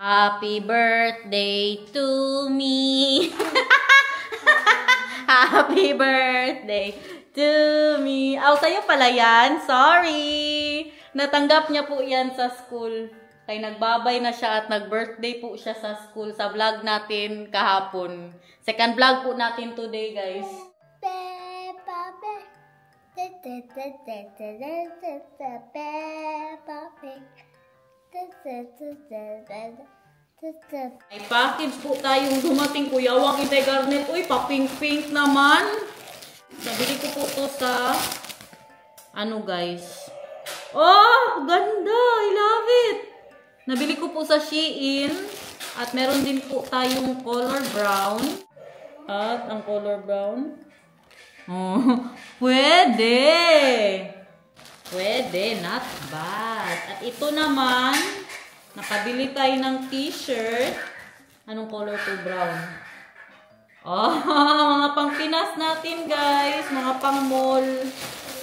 Happy birthday to me. Happy birthday to me. Oh, sa'yo pala yan. Sorry. Natanggap niya po yan sa school. Kaya nagbabay na siya at nag-birthday po siya sa school sa vlog natin kahapon. Second vlog po natin today, guys. Ay, package po tayong dumating, Kuya Wang Inday Garnet. Uy, pa-pink-pink naman. Nabili ko po to sa ano, guys. Oh, ganda. I love it. Nabili ko po sa Shein. At meron din po tayong color brown. At ang color brown. Oh, pwede. Pwede, not bad. At ito naman, nakabili tayo ng t-shirt. Anong color to? Brown. Oh, mga pang Pinas natin, guys. Mga pang mall.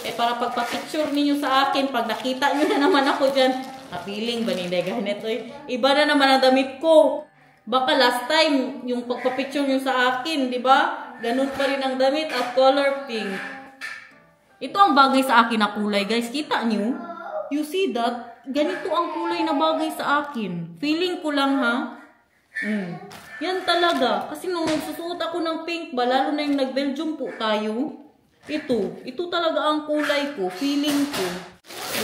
Eh, para pagpa-picture ninyo sa akin, pag nakita nyo na naman ako dyan, kapiling ba nila ganito? Iba na naman ang damit ko. Baka last time, yung pagpa-picture nyo sa akin, di ba? Ganun pa rin ang damit at color pink. Ito ang bagay sa akin na kulay, guys. Kita nyo? You see that? Ganito ang kulay na bagay sa akin. Feeling ko lang, ha? Yan talaga. Kasi nung susuot ako ng pink ba, lalo na yung nag-Belgium po tayo, ito talaga ang kulay ko. Feeling ko.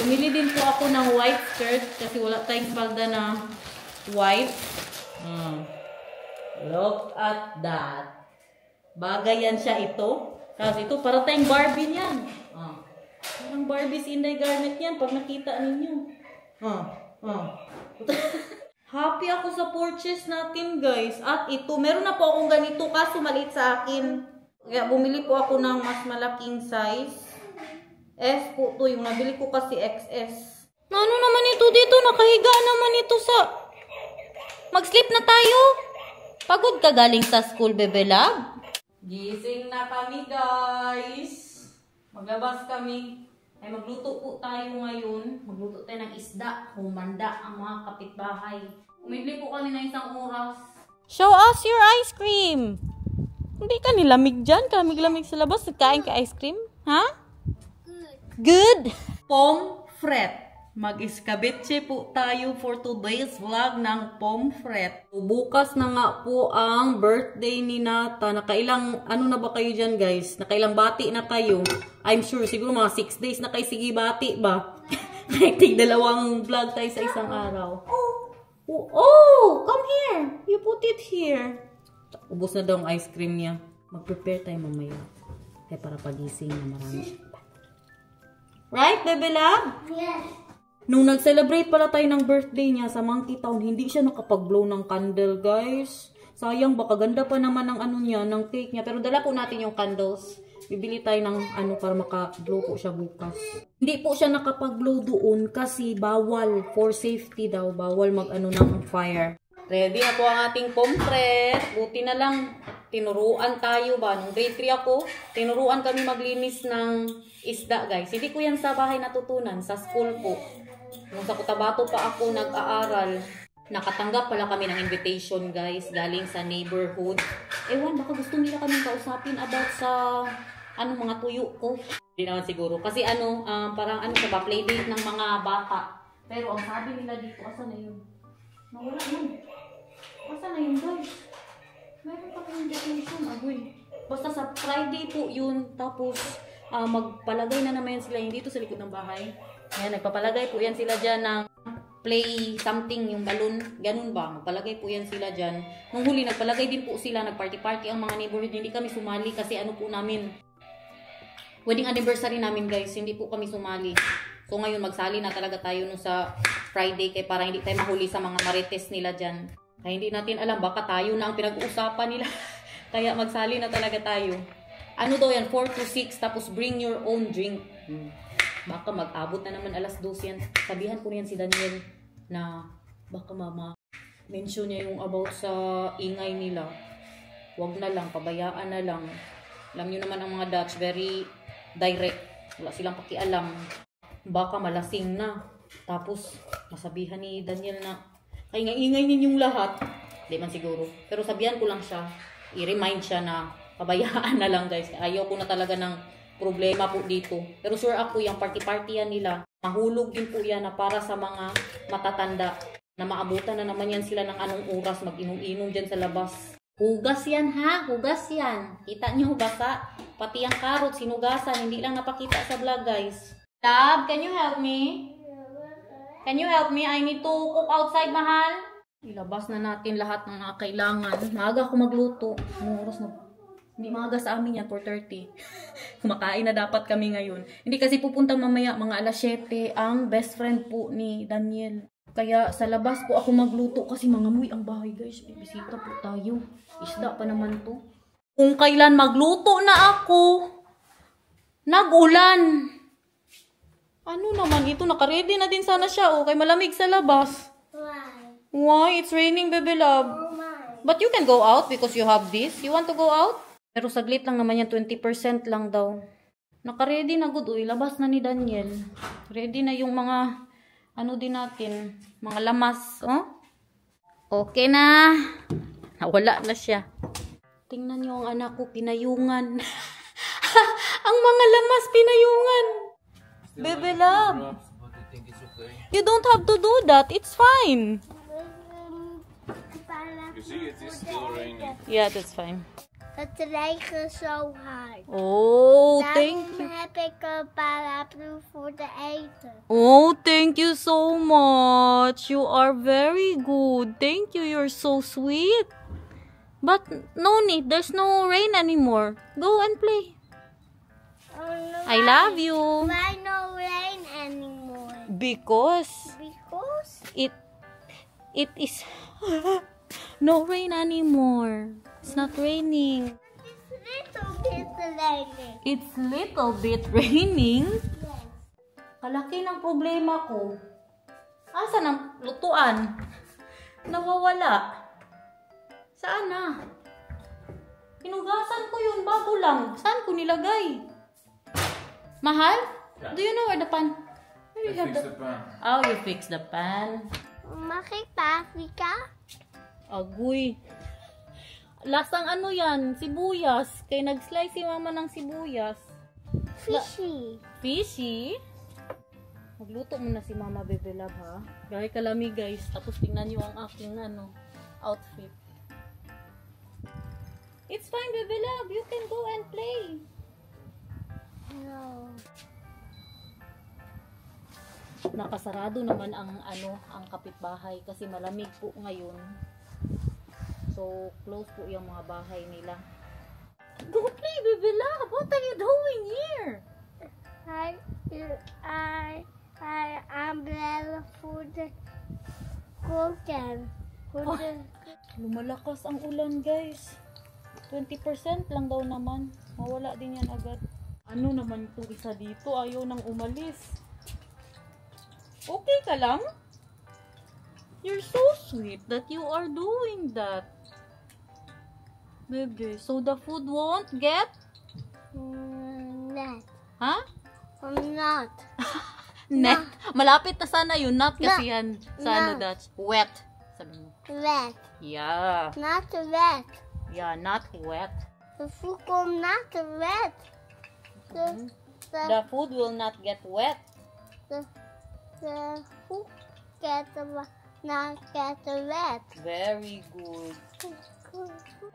Bumili din po ako ng white skirt kasi wala tayong palda na white. Look at that. Bagay yan siya ito. Kasi ito, para tayong Barbie niyan. Parang Barbie si Inday Garnet yan pag nakita ninyo. Happy ako sa purchase natin, guys. At ito, meron na po akong ganito kaso maliit sa akin. Kaya bumili po ako ng mas malaking size. S po to, yung nabili ko kasi XS. Ano naman ito dito? Nakahiga naman ito sa... Mag-sleep na tayo. Pagod ka galing sa school, Bebe Love? Gising na kami, guys. Maglabas kami. Ay, magluto po tayo ngayon. Magluto tayo ng isda. Humanda ang mga kapitbahay. Umibili po kami na isang oras. Show us your ice cream. Hindi ka nilamig dyan. Kamig-lamig sa labas. Nagkain ka ice cream? Ha? Good. Pomfret. Mag-iskabitse po tayo for today's vlog ng pomfret. Bukas na nga po ang birthday ni Nata. Nakailang, ano na ba kayo dyan, guys? Nakailang bati na kayo. I'm sure, siguro mga 6 days na kayo sige bati ba? Kahit dalawang vlog tayo sa isang araw. Oh, come here. You put it here. Ubus na daw ang ice cream niya. Mag-prepare tayo mamaya. Kaya para pagising na marami. Right, Bebe Love? Yes. Nung nag-celebrate pala tayo ng birthday niya sa Monkey Town, hindi siya nakapag-blow ng candle, guys. Sayang, baka ganda pa naman ng ano niya, ng cake niya. Pero dala po natin yung candles. Bibili tayo ng ano para maka-blow po siya bukas. Hindi po siya nakapag-blow doon kasi bawal, for safety daw. Bawal mag-ano ng fire. Ready na po ang ating pomfret. Buti na lang, tinuruan tayo ba? Nung grade 3 ako, tinuruan kami maglinis ng isda, guys. Hindi ko yan sa bahay natutunan, sa school po. Nung sa Cotabato pa ako nag-aaral, nakatanggap pala kami ng invitation, guys, galing sa neighborhood. Ewan, baka gusto nila kaming kausapin about sa mga tuyo ko. Hindi naman siguro. Kasi parang sa playdate ng mga bata. Pero ang sabi nila dito, asan na yun? Nawala yun. Asan na yun, guys? Meron pa kayong invitation, agoy. Basta sa Friday po yun. Tapos, magpalagay na naman sila yung dito sa likod ng bahay. Ayan, nagpapalagay po yan sila dyan ng play something, yung balloon. Ganun ba? Magpalagay po yan sila dyan. Nung huli, nagpalagay din po sila. Nagparty-party ang mga neighborhood. Hindi kami sumali kasi po namin. Wedding anniversary namin, guys. Hindi po kami sumali. So, ngayon, magsali na talaga tayo no sa Friday kaya para hindi tayo mahuli sa mga marites nila dyan. Kaya hindi natin alam. Baka tayo na ang pinag-uusapan nila. Kaya magsali na talaga tayo. Ano daw yan? 4 to 6. Tapos bring your own drink. Baka mag-abot na naman alas 12 yan. Sabihan ko niyan si Daniel na baka mention niya yung about sa ingay nila. Wag na lang, pabayaan na lang. Alam niyo naman ang mga Dutch, very direct. Wala silang pakialam. Baka malasing na. Tapos, masabihan ni Daniel na, Ay, ingay ninyong lahat. Di man siguro. Pero sabihan ko lang siya. I-remind siya na pabayaan na lang guys. Ayaw ko na talaga ng problema po dito. Pero sure ako yung party-party yan nila. Mahulog din po yan na para sa mga matatanda. Na maabutan na naman yan sila ng anong oras mag-inom-inom dyan sa labas. Hugas yan ha, hugas yan. Kita nyo basa. Pati ang carrot, sinugasan. Hindi lang napakita sa vlog guys. Love, can you help me? Can you help me? I need to cook outside, mahal. Ilabas na natin lahat ng mga kailangan. Maaga ako magluto. Anong oras na? Hindi maaga sa amin yan, 4:30. Kumakain na dapat kami ngayon. Hindi kasi pupunta mamaya mga alas 7 ang best friend po ni Daniel. Kaya sa labas po ako magluto kasi mangamoy ang bahay guys. Bibisita po tayo. Isda pa naman to. Kung kailan magluto na ako, nag-ulan. Ano naman ito? Naka-ready na din sana siya. Oh, kay malamig sa labas. Why? Why? It's raining, baby love. Oh my. But you can go out because you have this. You want to go out? Pero saglit lang naman yan. 20% lang daw. Naka-ready na good. Uy, labas na ni Daniel. Ready na yung mga, ano din natin, mga lamas. Oh? Okay na. Nawala na siya. Tingnan niyo ang anak ko, pinayungan. Ang mga lamas, pinayungan. Baby love. You don't have to do that. It's fine. You see, it is still raining. Yeah, that's fine. But today is so hard. Oh, thank you. heb ik een paraplu voor de eten. Oh, thank you so much. You are very good. Thank you. You're so sweet. But no need. There's no rain anymore. Go and play. Oh, no, I love you. Why no rain anymore? Because Because it is no rain anymore. It's not raining. it's little bit raining. It's little bit raining. Yes. Kalaki ng problema ko. Asan ang lutuan? Nawawala. Saan na? Hinugasan ko yun, bago lang. Saan ko nilagay? Mahal? Do you know where the pan? Where you have Fix the pan. Oh, you fix the pan. Mag ik paprika? Agoy. Lasang ano yan? Sibuyas. Kaya nag-slice si mama ng sibuyas. Fishy. Fishy? Magluto muna si mama, bebe love, ha? Gaya kalami, guys. Tapos tingnan nyo ang aking, outfit. It's fine, bebe love. You can go and play. No. Nakasarado naman ang, ang kapitbahay kasi malamig po ngayon. So, close po yung mga bahay nila. Go play, bebe love. What are you doing here? I umbrella for the cooking. Oh. Lumalakas ang ulan, guys. 20% lang daw naman. Mawala din yan agad. Ano naman itong isa dito? Ayaw nang umalis. Okay ka lang? You're so sweet that you are doing that. Baby, so the food won't get? Net. Ha? Not. Net. Malapit na sana yun. Not kasi yan. Sa ano, No. Dutch? Wet. Sabi mo. Wet. Yeah. Not wet. Yeah, not wet. The food will not wet. The food will not get wet. The food not get wet. Very good.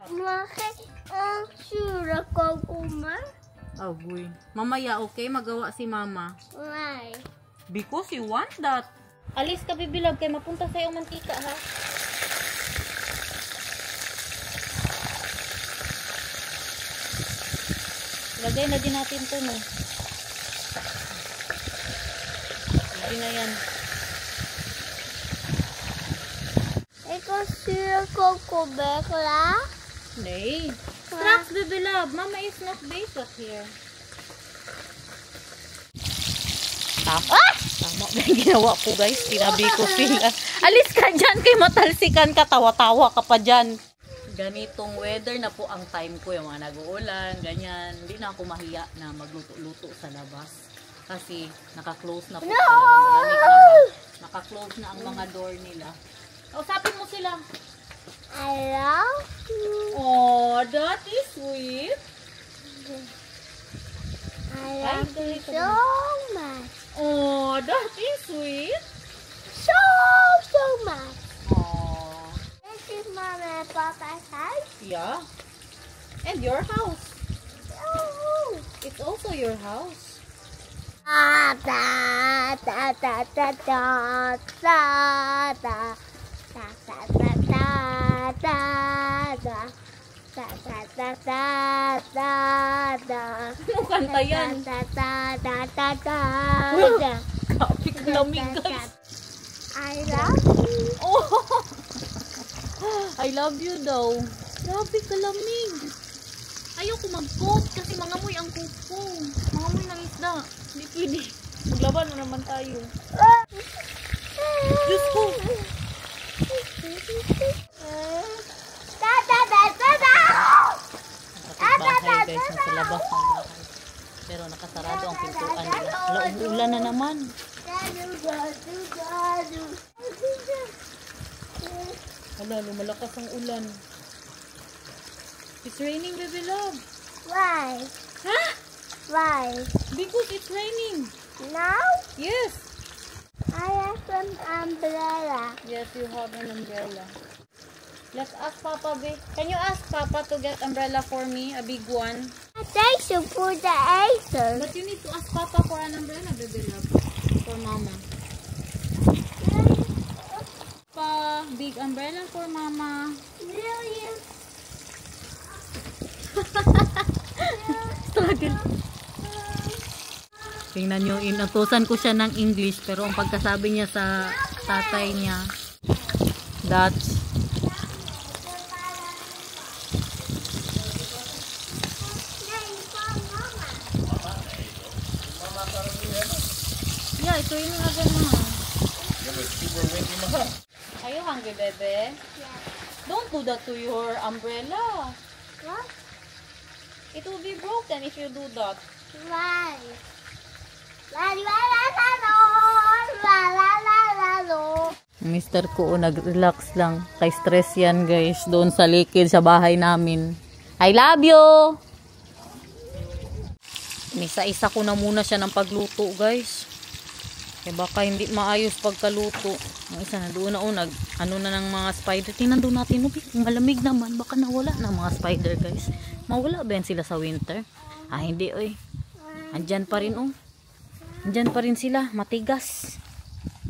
Mag ik een zure komkommer? Agoy. Mamaya, okay? Magawa si mama. Why? Because you want that. Alis ka, bibilab, kay mapunta sa'yo mantika, ha? Lagay na din natin to, no? Lagay na yan. Ik wil zure komkommer klaar. Nee. Straks, bibilab. Mama is not bezig here. Tama ba yung ginawa ko, guys? Sinabi ko sila. Alis ka dyan, kay matalsikan ka. Tawa-tawa ka pa dyan. Ganitong weather na po ang time ko. Yung mga nag-uulan, ganyan. Hindi na ako mahiya na magluto-luto sa labas. Kasi naka-close na po sila. Malamig na ba? Naka-close na ang mga door nila. Kausapin mo sila. I love you. Oh, that is sweet. I love you so much. Oh, that is sweet. So much. Oh, This is Mama and Papa's house. yeah. And your house. Oh. It's also your house. Da da da da da da da da da da da da da da da da da da. Ano kanta yan? Da da da da da da. Kapit lamig, guys. I love you. Oh, I love you daw. Grabe kalamig. Ayoko mag-coat kasi mangamoy ang coat ko. Mangamoy ng isda. Hindi pwede. Maglaban na naman tayo. Diyos ko. Da da da da da. Bahay guys, nasa labas ng bahay. Pero nakasarado ang pintuan nila. Wala, umuulan na naman. Wala, lumalakas ang ulan. It's raining, baby love. Why? Ha? Why? Because it's raining. Now Yes. I have an umbrella. Yes, you have an umbrella. Let's ask Papa, babe. Can you ask Papa to get umbrella for me? A big one. Thanks for the answer. But you need to ask Papa for an umbrella, baby love. For Mama. Pa, big umbrella for Mama. Struggle. Tingnan nyo, inutusan ko siya ng English, pero ang pagkasabi niya sa tatay niya, Dutch. Yeah, it's raining again, Mama. Are you hungry, baby? Don't do that to your umbrella. What? It will be broken if you do that. Why? La la la la la la la la la la. Mr. Ko, nag-relax lang. Kay stress yan, guys. Doon sa likid sa bahay namin. I love you! Nisa-isa ko na muna siya ng pagluto, guys. Kaya baka hindi maayos pagkaluto. Ang isa na doon na ano na ng mga spider. Tingnan doon natin. Malamig naman. Baka nawala na mga spider, guys. Mawala ba yan sila sa winter? Ah, hindi, oy. Andyan pa rin, oh. Andyan pa rin sila. Matigas.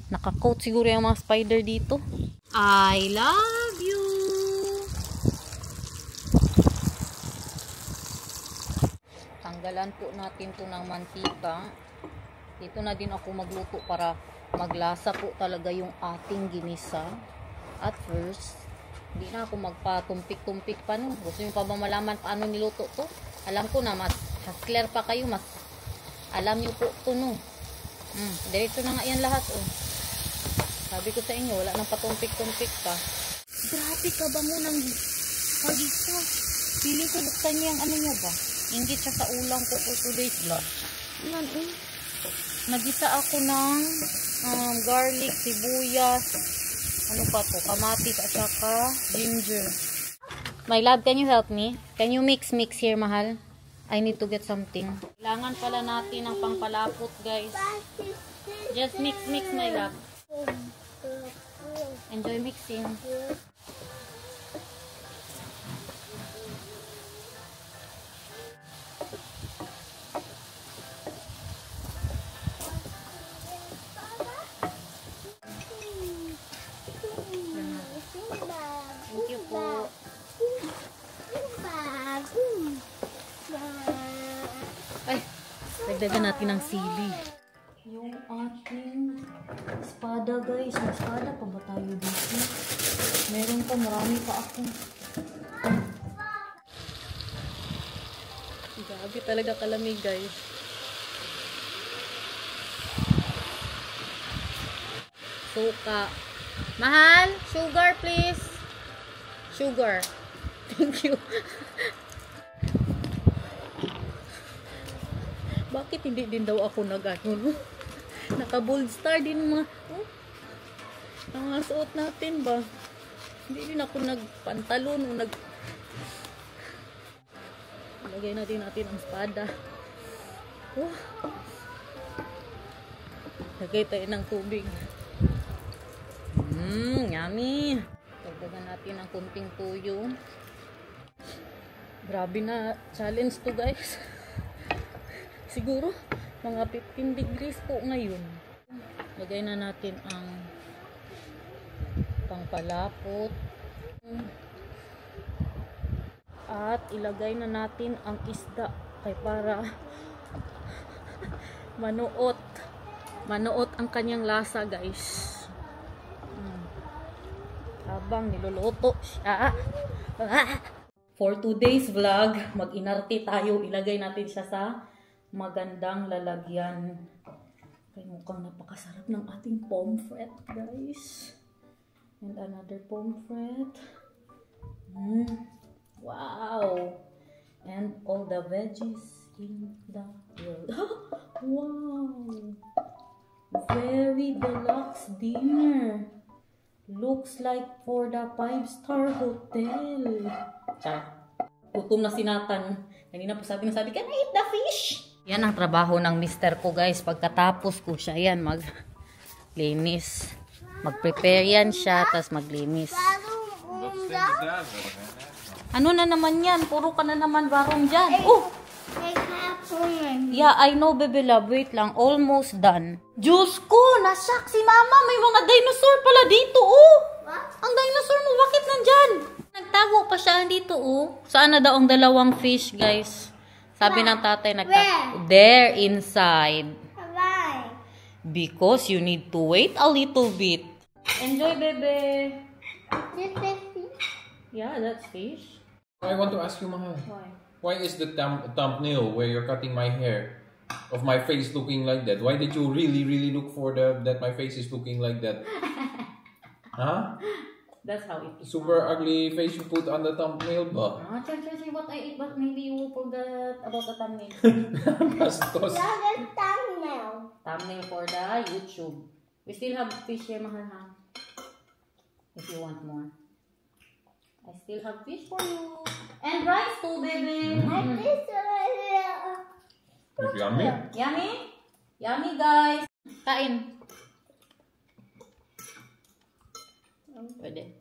Naka-coat siguro yung mga spider dito. I love you! Tanggalan po natin to ng mantika. Dito na din ako magluto para maglasa po talaga yung ating ginisa. At first, hindi na ako magpatumpik-tumpik pa no. Gusto nyo pa ba malaman paano niluto to? Alam ko na mas clear pa kayo, mas alam nyo po to no. Diretso na nga yan lahat oh. Sabi ko sa inyo, wala nang patumpik-tumpik pa. Grabe ka ba mo ng pagisa? Pili ko buksan niya ang ano niya ba? Ingit siya sa ulam ko for today's vlog. Yan eh. Nagisa ako ng garlic, sibuyas, ano pa to, kamatis at saka ginger. My love, can you help me? Can you mix here, mahal? I need to get something. Kailangan pala natin ng pangpalapot, guys. Just mix, my love. Enjoy mixing. Thank you po. Ay, dagdagan natin ng sili. Yung ating espada, guys. May espada pa ba tayo dito? Meron pa, marami pa ako. Grabe talaga kalamig, guys. Suka. Mahal, sugar please. Sugar. Thank you. Bakit hindi din daw ako nag-ano? Naka-bold star din mga. Oh. Ang suot natin ba? Hindi din ako nagpantalon o Lagay natin ang espada. Oh. Lagay tayo ng tubig. Yummy. Dagdagan natin ang kunting tuyo. Grabe na challenge to, guys. Siguro mga 15 degrees po ngayon. Lagay na natin ang pangpalapot. At ilagay na natin ang isda kay para manuot ang kanyang lasa, guys. Habang niluluto siya. For today's vlog, mag-inarte tayo. Ilagay natin siya sa magandang lalagyan. Kaya mukhang napakasarap ng ating pomfret, guys. And another pomfret. Wow! And all the veggies in the world. Wow! Very deluxe dinner. Looks like for the 5-star hotel. Char. Gutom na si Nathan. Kanina po sabi, can I eat the fish? Yan ang trabaho ng mister ko, guys. Pagkatapos ko siya yan maglinis. Mag-prepare yan siya, tapos maglinis. Ano na naman yan? Puro ka na naman barong dyan. Oh! Yeah, I know, baby love. Wait lang. Almost done. Diyos ko! Nasyak si mama. May mga dinosaur pala dito, oh! Ang dinosaur mo, bakit nandyan? Nagtago pa siya dito, oh. Saan na daw ang dalawang fish, guys? Sabi ng tatay, there, inside. Because you need to wait a little bit. Enjoy, baby. Yeah, that's fish. I want to ask you, Mahal. Why is the thumbnail where you're cutting my hair of my face looking like that? Why did you really look for that my face is looking like that? Huh? That's how it is. Super ugly face you put on the thumbnail, ba? Say what I eat, but maybe you will forget about the thumbnail. Bastos. Thumbnail for the YouTube. We still have fish here, Mahal, ha? If you want more. I still have fish for you. And rice too, baby. It's yummy. Yummy? Yummy, guys. Kain. Pwede.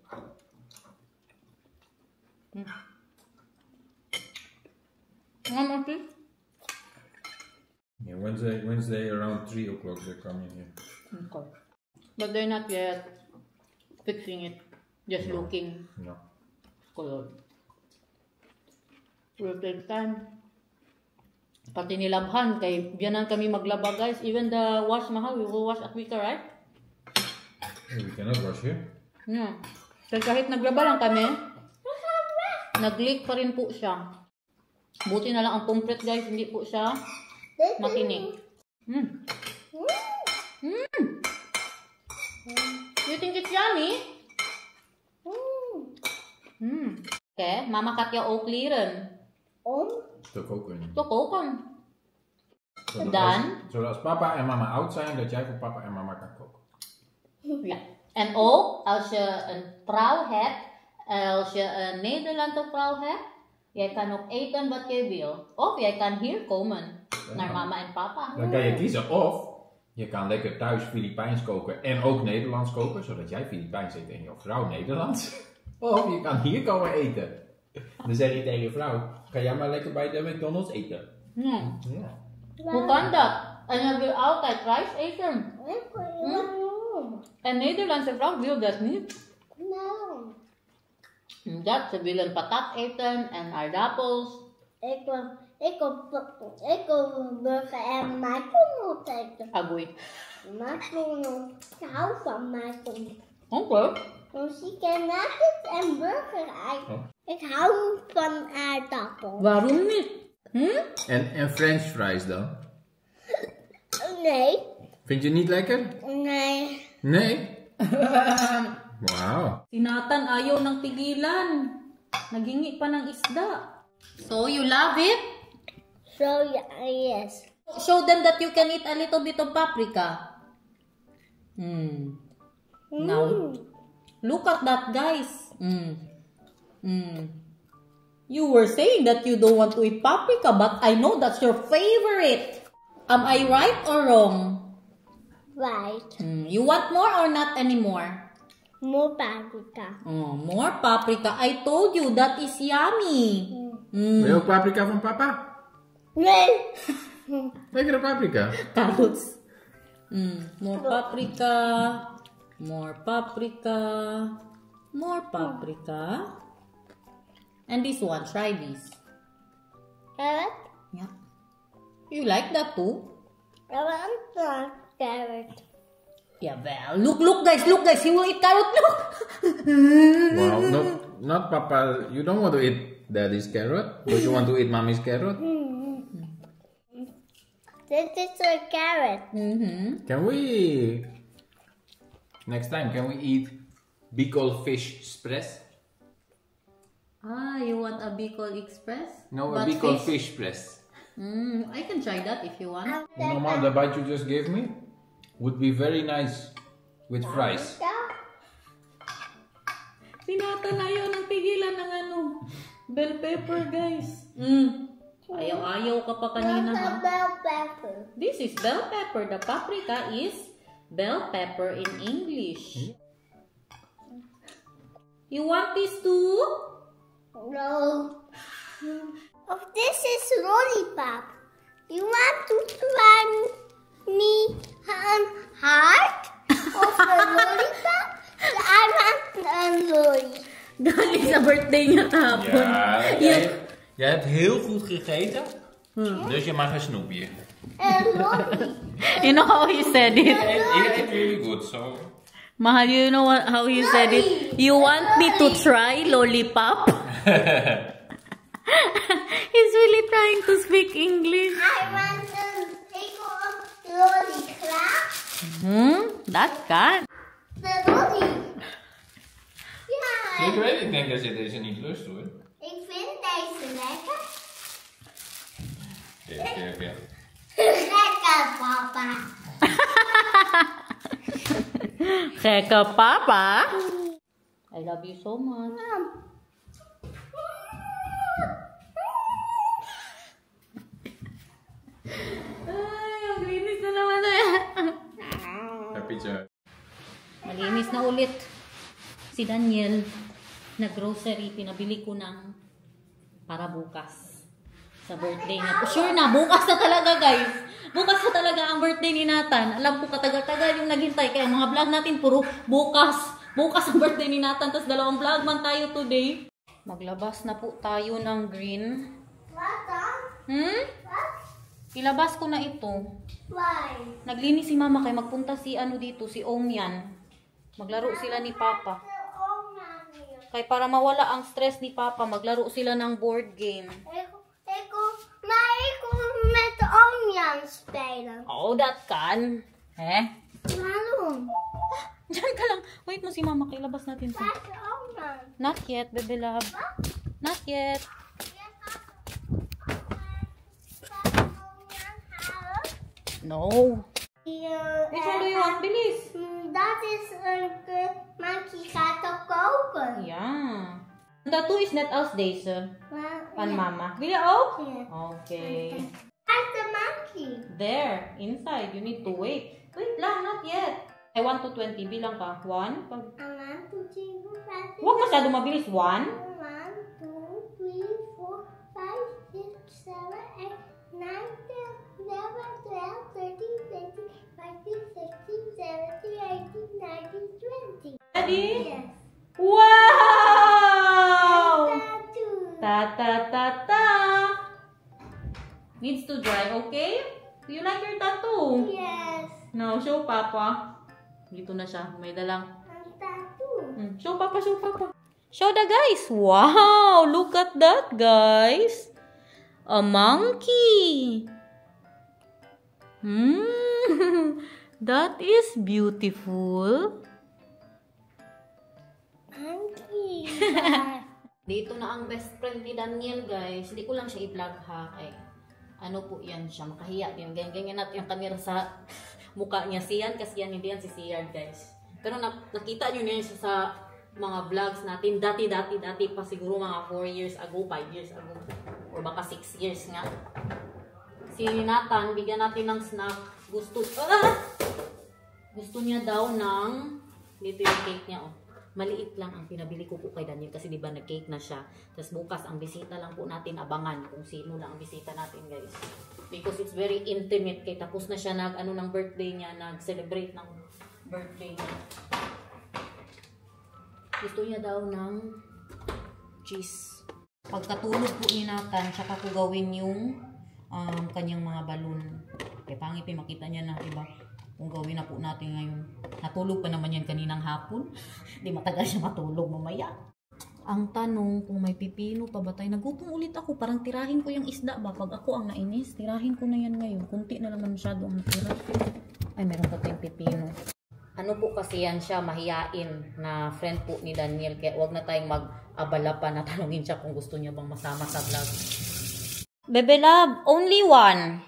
Yeah, Wednesday around 3 o'clock they're coming here. Okay. But they're not yet fixing it. Just looking. No. Color. Will take time. Pati nilabhan kay biyanan kami maglaba, guys. Even the wash, Mahal, we will wash at week, right? Hey, we cannot wash here. Yeah. So kahit naglaba lang kami, nag-leak pa rin po siya. Buti na lang ang pomfret, guys, hindi po siya makinig. You think it's yummy? Okay, mama kat jou ook leren. Te koken. Te koken. Dan? Zodat als papa en mama oud zijn, dat jij voor papa en mama kan koken. Ja. En ook als je een vrouw hebt, als je een Nederlandse vrouw hebt, jij kan ook eten wat je wil. Of jij kan hier komen, naar mama en papa. Dan kan je kiezen of je kan lekker thuis Filipijns koken en ook Nederlands koken, zodat jij Filipijns eet en jouw vrouw Nederlands. Of je kan hier komen eten. Dan zeg je tegen je vrouw, ga jij maar lekker bij de McDonald's eten. Ja. Ja. Hoe kan dat? En je wil altijd rijst eten. En Nederlandse vrouw wil dat niet. Dat, ze willen patat eten en aardappels. Ik wil burger en McDonald's eten. Agoy. McDonald's. Ik hou van McDonald's. Oké. Dus ik kan nuggets en burger eten. Ik hou van aardappels. Waarom niet? En French fries dan? Nee. Vind je niet lekker? Nee. Nee? Wow. Si Nathan ayaw ng tigilan. Nagingi pa ng isda. So, you love it? So, yes. Show them that you can eat a little bit of paprika. Now, look at that, guys. You were saying that you don't want to eat paprika, but I know that's your favorite. Am I right or wrong? Right. You want more or not anymore? More paprika. Oh, more paprika. I told you that is yummy. Wil je ook paprika van papa? Nee. Lekkere paprika. Carrots. More paprika. More paprika. More paprika. And this one, try this. Carrot? Yeah. You like that too? I want the carrot. Yeah, well, look guys, he will eat carrot, look! Wow, no, not papa. You don't want to eat daddy's carrot, but you want to eat mommy's carrot? This is a carrot. Can we, next time, can we eat Bicol fish express? Ah, you want a Bicol Express? No, a But Bicol fish press. I can try that if you want. Mama, the bite you just gave me would be very nice with fries. Tinatalayo ng pigilan ng ano, bell pepper, guys. Ayaw ka pa kanina, ha? Bell pepper. This is bell pepper. The paprika is bell pepper in English. You want this too? No. Oh, this is lollipop. You want to try me heart of the lollipop? I want a lolly. Galing sa birthday niya kahapon. Jij hebt heel goed gegeten, dus je mag een snoepje. A lolly. You know how he said it? You ate really good, so... Mahal, you know how he said it? You want me to try lollipop? He's really trying to speak English. I want to take a lollipop. That can. The lolly. Ja, Ik weet, ik denk dat je deze niet lust hoor. ik vind deze lekker. Ja. Lekker, papa. Gekke papa. I love you so much. Ay, ang linis na naman Happy joy. Malinis na ulit si Daniel na grocery. Pinabili ko ng para bukas sa birthday na. Sure na, bukas na talaga guys. Bukas na talaga ang birthday ni Nathan. Alam ko katagal-tagal yung naghintay. Kaya mga vlog natin puro bukas. Bukas ang birthday ni Nathan. Tapos 2 vlog man tayo today. Maglabas na po tayo ng green. Ilabas ko na ito. Why? Naglinis si Mama kay magpunta si ano dito, si Ongyan. Maglaro sila ni Papa. Kay para mawala ang stress ni Papa, maglaro sila ng board game. Maar ik wil met de onion spelen. Oh, that can. Waarom? Diyan ka lang. Wait mo si Mama, kay labas natin siya. Met de onion. Not yet, baby love. Not yet. No. Which one do you want? Bilis. Dat is een monkey gaat ook kopen. Yeah. Dat two is net als deze. Van Mama. Wil je ook? Okay. Where's the monkey? There, inside. You need to wait. Wait lang, not yet. I 1 to 20. Bilang ka. 1. I want to see who has it. Huwag masyado mabilis. 1. 1, 2, 3, 4, 5, 6, 7, 8, 9, 10, 11, 12, 13, 14, 15, 16, 17, 18, 19, 20. Ready? Yes. Wow! Tattoo. Ta-ta-ta-ta. Needs to dry, okay? Do you like your tattoo? Yes. No, show Papa. Dito na siya. May dalang. Een tattoo. Show Papa, show Papa. Show the guys. Wow! Look at that, guys. A monkey. That is beautiful. Monkey. Dito na ang best friend ni Daniel, guys. Hindi ko lang siya i-vlog ha. Ay, ano po yan siya. Makahiya din. Ganyan natin yung camera sa mukha niya. Siyan kasi yan. Hindi yan si Siyan, guys. Pero nakita nyo na yun sa mga vlogs natin. Dati pa siguro mga 4 years ago, 5 years ago. Or baka 6 years nga. Si Nathan, bigyan natin ng snack. Gusto niya daw ng, dito yung cake niya, oh. Maliit lang ang pinabili ko po kay Daniel kasi diba nag-cake na siya. Tapos bukas ang bisita lang po natin, abangan kung sino lang ang bisita natin, guys. Because it's very intimate kay tapos na siya ng birthday niya, nag-celebrate ng birthday niya. Gusto niya daw ng cheese. Pagkatulog po ni Nathan, tsaka ko gawin yung kanyang mga balon. Kaya pangit pa makita niya na, diba? Kung gawin na po natin ngayon. Natulog pa naman yan kaninang hapon. Di matagal siya matulog mamaya. Ang tanong, kung may pipino pa ba tayo? Nagutom ulit ako. Parang tirahin ko yung isda ba? Pag ako ang nainis, tirahin ko na yan ngayon. Kunti na naman masyado ang natira. Ay, meron pa tayong pipino. Ano po kasi yan siya, mahiyain na friend po ni Daniel. Kaya huwag na tayong mag-abala pa na tanongin siya kung gusto niya bang masama sa vlog. Bebe love, only one.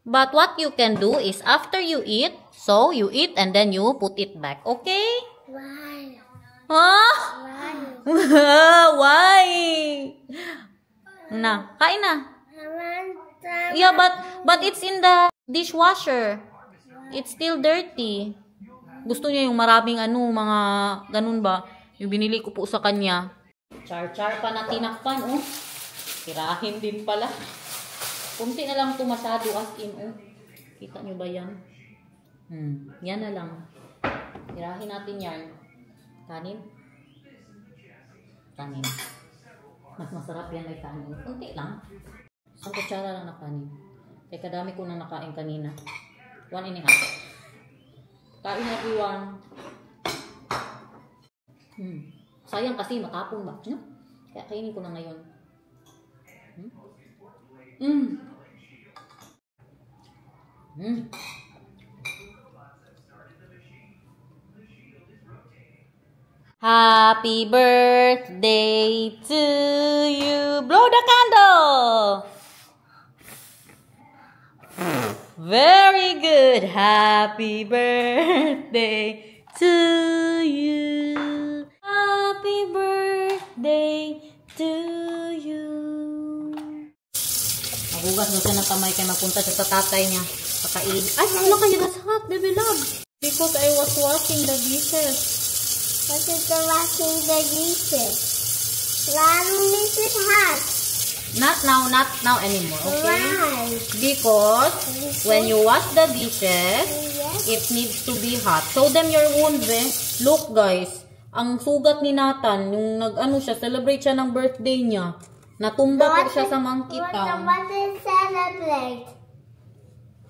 But what you can do is after you eat, so you eat and then you put it back. Okay? Why? Huh? Why? Why? Na, kain na. Yeah, but it's in the dishwasher. It's still dirty. Gusto niya yung maraming mga ganun ba? Yung binili ko po sa kanya. Char-char pa na tinakpan, oh. Tirahin din pala. Kunti na lang ito masyado as in, oh. Kita nyo ba yan? Yan na lang. Tirahin natin yan. Kanin. Kanin. Mas masarap yan may kanin. Kunti lang. Isang kutsara lang na kanin. Teka, dami ko na nakain kanina. 1.5. Kain everyone. Sayang kasi matapon ba? No? Kaya kainin ko na ngayon. Happy birthday to you. Blow the candle. Very good. Happy birthday to you. Happy birthday to you. Magugas mo siya ng kamay kaya mapunta siya sa tatay niya. Kakain. Ay, ano kanya that's hot, baby love? Because I was washing the dishes. What is the washing the dishes? This is hot. Not now anymore, okay? Why? Because when you wash the dishes, Yes. it needs to be hot. Show them your wounds, eh. Look, guys. Ang sugat ni Nathan, yung celebrate siya ng birthday niya. Natumba po siya sa monkey town. What is celebrate?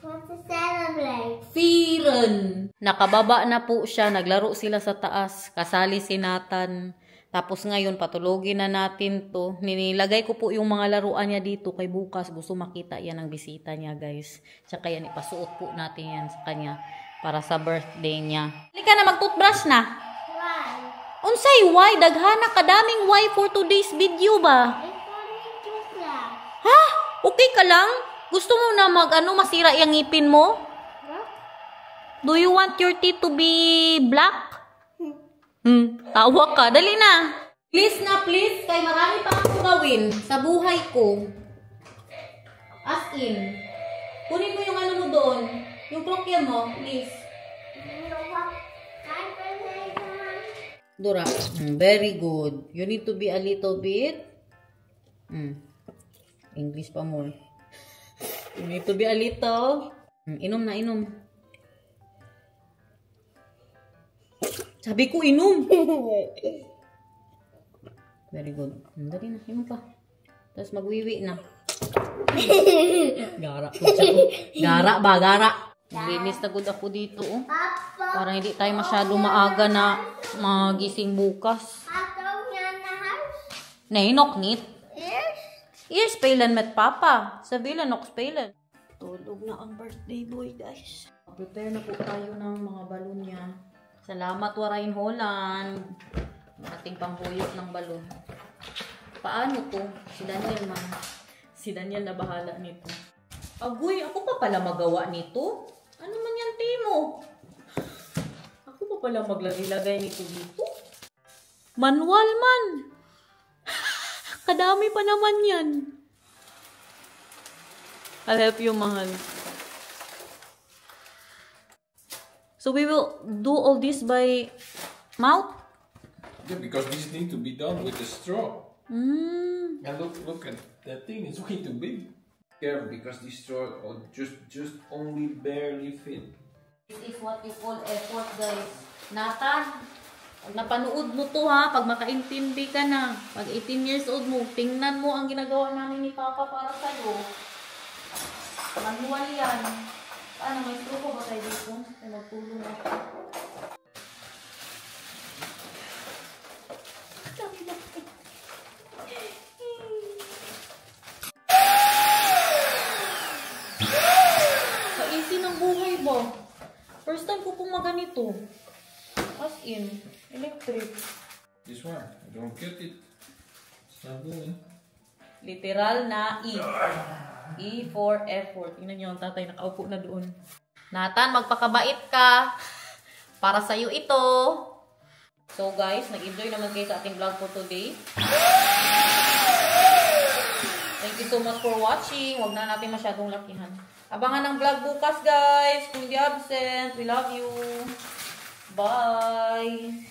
What is celebrate? Firen. Nakababa na po siya. Naglaro sila sa taas. Kasali si Nathan. Tapos ngayon, patulogin na natin to. Nilagay ko po yung mga laruan niya dito kay bukas. Gusto makita yan ang bisita niya, guys. Tsaka yan, ipasuot po natin yan sa kanya para sa birthday niya. Halika na, mag-toothbrush na. Why? Unsay why? Daghana kadaming why for today's video ba? It's only two lang. Ha? Okay ka lang? Gusto mo na masira yung ngipin mo? Huh? Do you want your teeth to be black? Tawa ka. Dali na. Please na, please. Kay marami pa akong gawin sa buhay ko. As in. Kunin mo yung mo doon. Yung krokya mo, please. Dura. Very good. You need to be a little bit. English pa more. You need to be a little. Inom na, inom. Sabi ko, inom. Very good. Dali na, inom pa. Tapos magwiwi na. Gara. Gara ba? Gara. Maglinis na good ako dito. Oh. Para hindi tayo masyado maaga na magising bukas. Nahinok nit. Yes, pailan met papa. Sabilan nok pailan. Tulog na ang birthday boy, guys. Prepare na po tayo ng mga balon niya. Salamat, Warain Holland. Ating pambuyot ng balon. Paano to? Si Daniel na bahala nito. Agoy, ako pa pala magawa nito. Ano man yan, Timo? Ako pa pala maglagay-lagay nito dito. Manual man. Kadami pa naman yan. I'll help you, mahal. So we will do all this by mouth? Yeah, because this need to be done with the straw. Mm. And look at that thing, it's way too big. Careful, because this straw just only barely fit. This is what you call effort, guys. Nathan, pag napanood mo to ha, pag makaintindi ka na, pag 18 years old mo, tingnan mo ang ginagawa namin ni Papa para sa'yo. Manual yan. Paano, may truko ba tayo dito? Ay, magtulong ako. Easy ng buhay ba? First time ko pong maganito. As in, electric. This one, I don't get it. It's not going. Literal na E. E for effort. Tingnan niyo ang tatay nakaupo na doon. Nathan, magpakabait ka. Para sa'yo ito. So guys, nag-enjoy naman kayo sa ating vlog for today. Thank you so much for watching. Huwag na natin masyadong lakihan. Abangan ng vlog bukas, guys. Kung hindi absent, we love you. Bye!